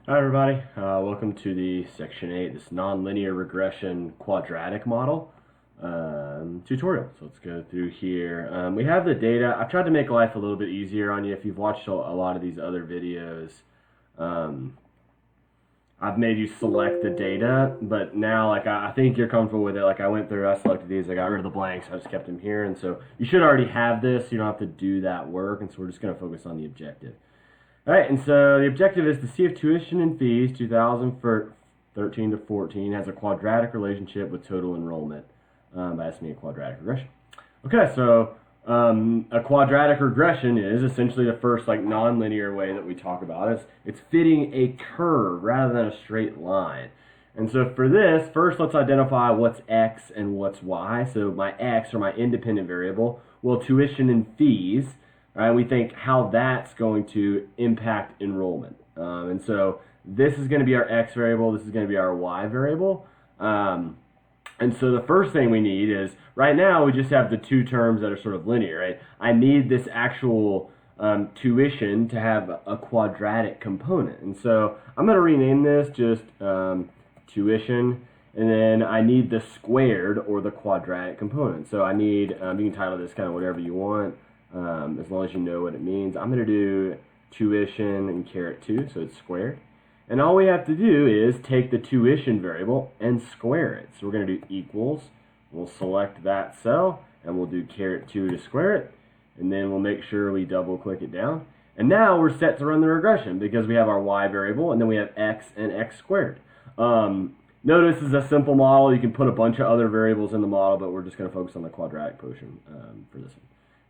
Hi everybody, welcome to the Section 8, this nonlinear regression quadratic model tutorial. So let's go through here. We have the data. I've tried to make life a little bit easier on you. If you've watched a lot of these other videos, I've made you select the data, but now I think you're comfortable with it. Like I went through, I selected these, I got rid of the blanks, I just kept them here, and so you should already have this. You don't have to do that work, and so we're just going to focus on the objective. All right, and so the objective is to see if tuition and fees 2013 to 14 has a quadratic relationship with total enrollment by estimating a quadratic regression. Okay, so a quadratic regression is essentially the first nonlinear way that we talk about it. It's fitting a curve rather than a straight line. And so for this, first let's identify what's x and what's y. So my x, or my independent variable, well, tuition and fees. Right, we think how that's going to impact enrollment. And so this is going to be our x variable, this is going to be our y variable. And so the first thing we need is, right now we just have the two terms that are sort of linear, right? I need this actual tuition to have a quadratic component. And so I'm going to rename this just tuition, and then I need the squared, or the quadratic component. So I need, you can title this kind of whatever you want, as long as you know what it means. I'm going to do tuition and caret 2, so it's squared. And all we have to do is take the tuition variable and square it. So we're going to do equals. We'll select that cell, and we'll do caret 2 to square it. And then we'll make sure we double click it down. And now we're set to run the regression because we have our y variable, and then we have x and x squared. Notice this is a simple model. You can put a bunch of other variables in the model, but we're just going to focus on the quadratic portion for this one.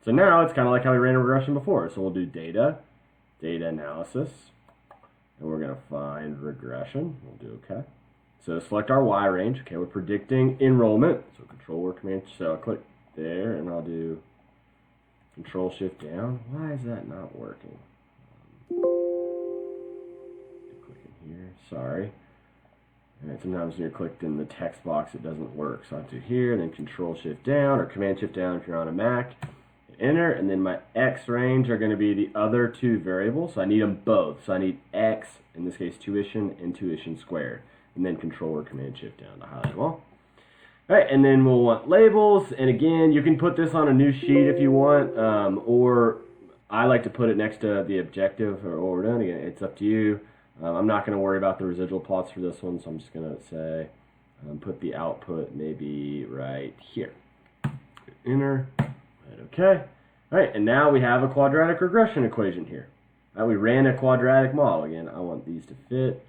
So now it's kind of like how we ran a regression before. So we'll do data analysis, and we're going to find regression. We'll do OK. So select our y range. Okay, we're predicting enrollment. So control or command. So I'll click there, and I'll do control shift down. Why is that not working? Click in here. Sorry. And sometimes when you're clicked in the text box, it doesn't work. So I have to here, and then control shift down, or command shift down if you're on a Mac. Enter, and then my x range are going to be the other two variables, so I need them both. So I need x, in this case tuition, and tuition squared, and then control or command shift down to highlight them all. All right, and then we'll want labels, and again, you can put this on a new sheet if you want, or I like to put it next to the objective or what we're doing. Again, it's up to you. I'm not going to worry about the residual plots for this one, so I'm just going to say put the output maybe right here. Enter. Okay. All right, and now we have a quadratic regression equation here. We ran a quadratic model. Again, I want these to fit.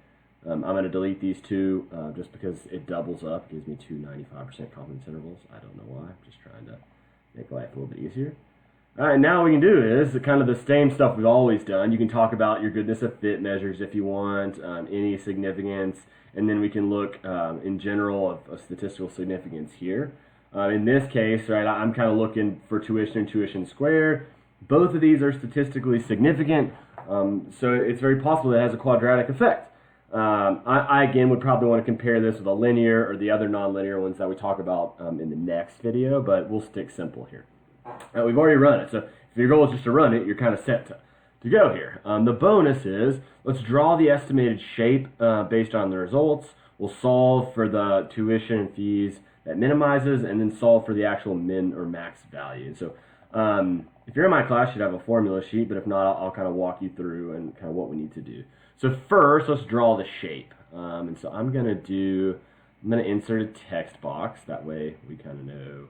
I'm going to delete these two just because it doubles up. It gives me two 95% confidence intervals. I don't know why. I'm just trying to make life a little bit easier. All right, now what we can do is kind of the same stuff we've always done. You can talk about your goodness of fit measures if you want, any significance, and then we can look in general of statistical significance here. In this case, right, I'm kind of looking for tuition and tuition squared. Both of these are statistically significant, so it's very possible that it has a quadratic effect. I again would probably want to compare this with a linear or the other nonlinear ones that we talk about in the next video, but we'll stick simple here. We've already run it, so if your goal is just to run it, you're kind of set to go here. The bonus is, let's draw the estimated shape based on the results. We'll solve for the tuition and fees that minimizes, and then solve for the actual min or max value. So if you're in my class, you'd have a formula sheet, but if not, I'll kind of walk you through and kind of what we need to do. So first, let's draw the shape. And so I'm going to insert a text box. That way we kind of know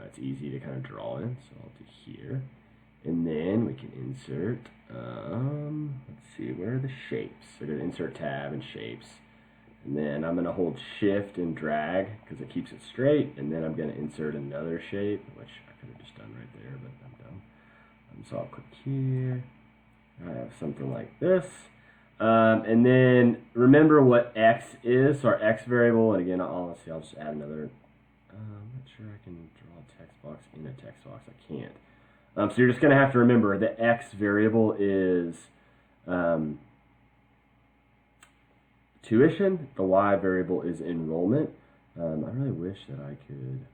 it's easy to kind of draw in. So I'll do here. And then we can insert, let's see, where are the shapes? So go to insert tab and shapes. And then I'm going to hold shift and drag because it keeps it straight. And then I'm going to insert another shape, which I could have just done right there, but I'm dumb. So I'll click here. I have something like this. And then remember what x is. So our x variable, and again, I'll just add another. I'm not sure I can draw a text box in a text box. I can't. So you're just going to have to remember the x variable is tuition. The y variable is enrollment. I really wish that I could.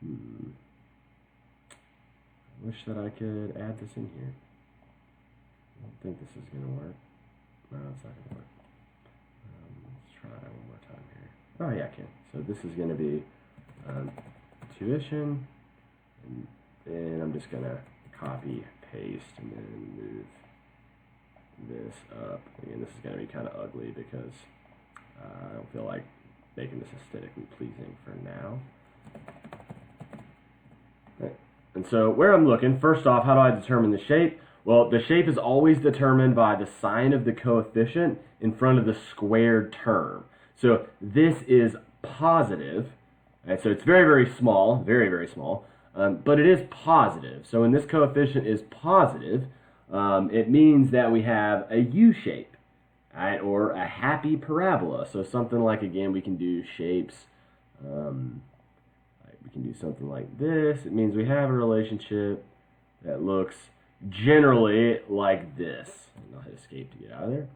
I wish that I could add this in here. think this is going to work. No, it's not going to work. Let's try one more time here. Oh, yeah, I can. So this is going to be tuition, and I'm just going to copy, paste, and then move this up. Again, this is going to be kind of ugly because I don't feel like making this aesthetically pleasing for now. Right. And so where I'm looking, first off, how do I determine the shape? Well, the shape is always determined by the sign of the coefficient in front of the squared term. So this is positive, right? So it's very, very small, very small, but it is positive. So when this coefficient is positive, it means that we have a U shape, right? Or a happy parabola. So something like, again, we can do shapes, we can do something like this. It means we have a relationship that looks generally like this. And I'll hit escape to get out of there.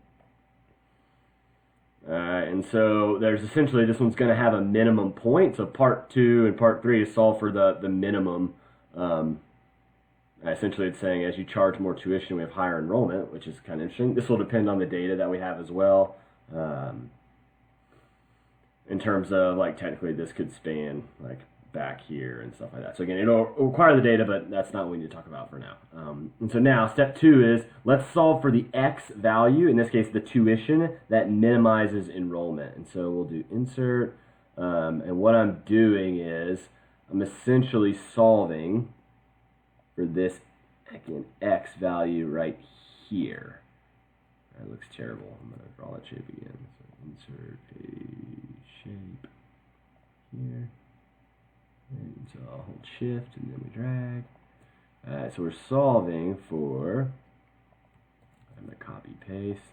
And so there's essentially, this one's going to have a minimum point. So part 2 and part 3 is solve for the minimum. Essentially, it's saying as you charge more tuition, we have higher enrollment, which is kind of interesting. This will depend on the data that we have as well. In terms of, like, technically this could span, like, back here and stuff like that. So again, it'll require the data, but that's not what we need to talk about for now. And so now, step 2 is, let's solve for the X value, in this case, the tuition, that minimizes enrollment. And so we'll do insert, and what I'm doing is, I'm essentially solving for this, again, X value right here. That looks terrible. I'm going to draw that shape again. So insert a shape here. And so I'll hold shift and then we drag. Alright, so we're solving for, I'm going to copy paste,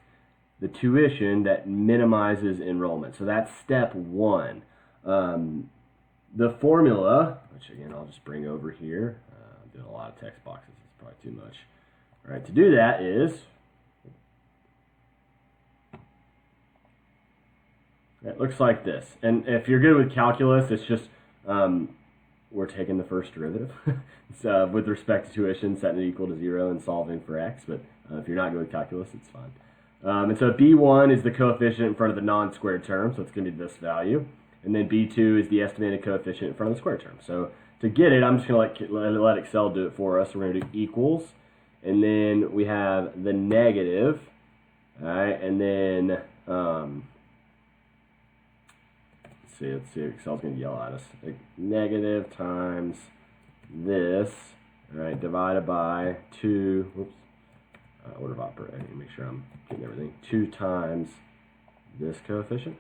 the tuition that minimizes enrollment. So that's step 1. The formula, which again I'll just bring over here, I'm doing a lot of text boxes, it's probably too much. Alright, to do that is, it looks like this. And if you're good with calculus, it's just, we're taking the first derivative so, with respect to tuition, setting it equal to 0 and solving for x, but if you're not good with calculus, it's fine. And so B1 is the coefficient in front of the non-squared term, so it's going to be this value. And then B2 is the estimated coefficient in front of the squared term. So to get it, I'm just going to let Excel do it for us. We're going to do equals, and then we have the negative, all right, and then, let's see, Excel's going to yell at us. Like negative times this, all right, divided by 2, whoops, order of operating, make sure I'm getting everything, 2 times this coefficient.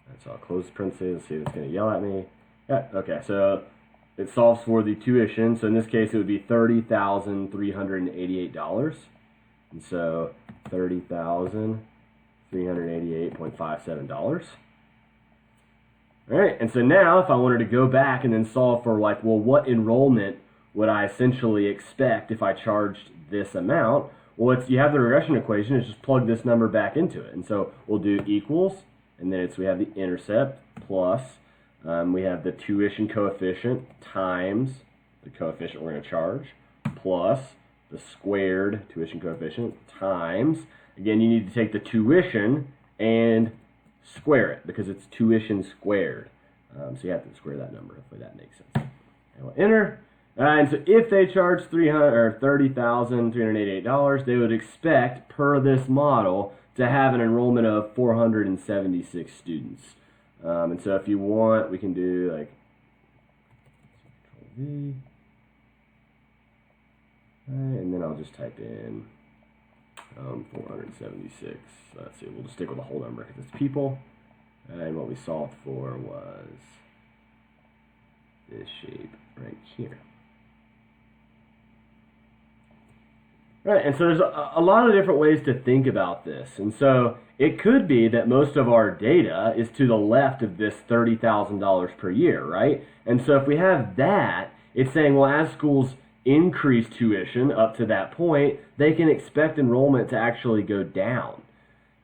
And so I'll close the parentheses and see if it's going to yell at me. Yeah, okay, so it solves for the tuition. So in this case, it would be $30,388. And so $30,388.57. All right, and so now if I wanted to go back and then solve for, like, well, what enrollment would I essentially expect if I charged this amount? Well, you have the regression equation, it's just plug this number back into it. And so we'll do equals, and then we have the intercept plus, we have the tuition coefficient times the coefficient we're going to charge, plus the squared tuition coefficient times, again, you need to take the tuition and square it because it's tuition squared. So you have to square that number. Hopefully that makes sense. And we'll enter. And so if they charge $30,388, they would expect, per this model, to have an enrollment of 476 students. And so if you want, we can do like Control V. And then I'll just type in 476. Let's see, we'll just stick with the whole number because it's people. And what we solved for was this shape right here. Right, and so there's a lot of different ways to think about this. And so it could be that most of our data is to the left of this $30,000 per year, right? And so if we have that, it's saying, well, as schools increase tuition up to that point, they can expect enrollment to actually go down.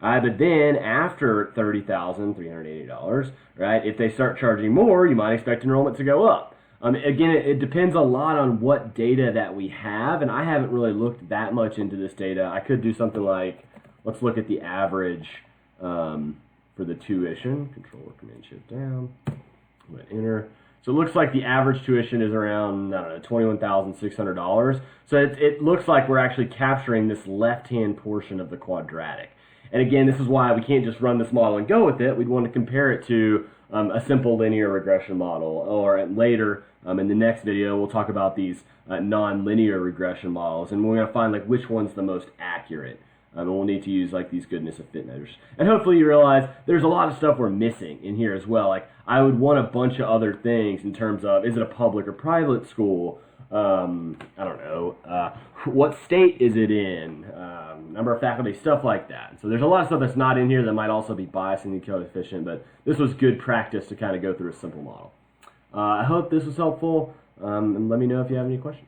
But then after $30,380, right, if they start charging more, you might expect enrollment to go up. Again, it depends a lot on what data that we have, and I haven't really looked that much into this data. I could do something like, let's look at the average for the tuition. Control Command Shift down. I'm going to enter. So it looks like the average tuition is around, I don't know, $21,600. So it looks like we're actually capturing this left-hand portion of the quadratic. And again, this is why we can't just run this model and go with it. We'd want to compare it to a simple linear regression model. Or later, in the next video, we'll talk about these non-linear regression models. And we're going to find like which one's the most accurate. And we'll need to use like these goodness of fit measures. And hopefully you realize there's a lot of stuff we're missing in here as well. Like I would want a bunch of other things in terms of, is it a public or private school? I don't know. What state is it in? Number of faculty, stuff like that. So there's a lot of stuff that's not in here that might also be biasing the coefficient, but this was good practice to kind of go through a simple model. I hope this was helpful, and let me know if you have any questions.